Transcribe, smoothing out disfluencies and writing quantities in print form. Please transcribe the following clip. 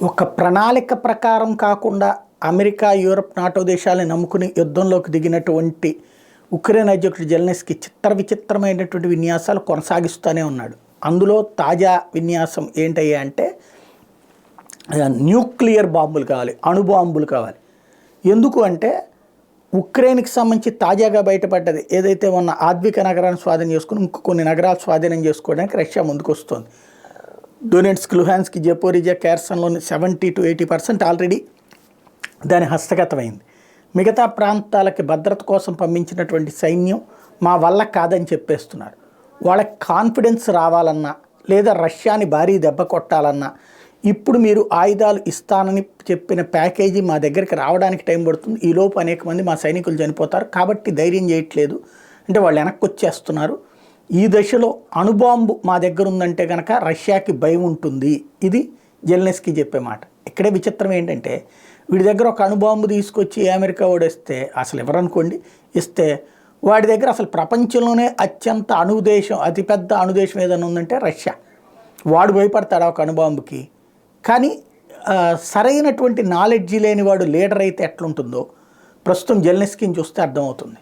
ఒక ప్రణాళిక ప్రకారం కాకుండా అమెరికా, యూరప్, నాటో దేశాలను నమ్ముకుని యుద్ధంలోకి దిగినటువంటి ఉక్రెయిన్ అధ్యక్షుడు జెలెన్స్కీ విచిత్రమైనటువంటి విన్యాసాలు కొనసాగిస్తూనే ఉన్నాడు. అందులో తాజా విన్యాసం ఏంటయ్యా అంటే న్యూక్లియర్ బాంబులు కావాలి, అణుబాంబులు కావాలి. ఎందుకు అంటే ఉక్రెయిన్కి సంబంధించి తాజాగా బయటపడ్డది ఏదైతే ఉన్న ఆద్విక నగరాన్ని స్వాధీనం చేసుకుని ఇంకో కొన్ని నగరాలు స్వాధీనం చేసుకోవడానికి రష్యా ముందుకు వస్తుంది. డొనెట్స్క్, లుహాన్స్క్, జపోరిజియా, కేర్సన్లోని 70 to 80% ఆల్రెడీ దాని హస్తగతమైంది. మిగతా ప్రాంతాలకి భద్రత కోసం పంపించినటువంటి సైన్యం మా వల్ల కాదని చెప్పేస్తున్నారు. వాళ్ళకి కాన్ఫిడెన్స్ రావాలన్నా లేదా రష్యాని భారీ దెబ్బ కొట్టాలన్నా ఇప్పుడు మీరు ఆయుధాలు ఇస్తానని చెప్పిన ప్యాకేజీ మా దగ్గరికి రావడానికి టైం పడుతుంది, ఈలోపు అనేక మంది మా సైనికులు చనిపోతారు కాబట్టి ధైర్యం చేయట్లేదు అంటే వాళ్ళు వెనక్కి వచ్చేస్తున్నారు. ఈ దశలో అణుబాంబు మా దగ్గర ఉందంటే కనుక రష్యాకి భయం ఉంటుంది. ఇది జెలెన్స్కీ చెప్పే మాట. ఇక్కడే విచిత్రం ఏంటంటే వీడి దగ్గర ఒక అణుబాంబు తీసుకొచ్చి అమెరికా ఓడేస్తే అసలు ఎవరనుకోండి ఇస్తే వాడి దగ్గర అసలు ప్రపంచంలోనే అత్యంత అణుదేశం, అతిపెద్ద అణుదేశం ఏదైనా ఉందంటే రష్యా. వాడు భయపడతాడు ఒక అణుబాంబుకి. కానీ సరైనటువంటి నాలెడ్జి లేని వాడు లీడర్ అయితే ఎట్లుంటుందో ప్రస్తుతం జెలెన్స్కీని చూస్తే అర్థమవుతుంది.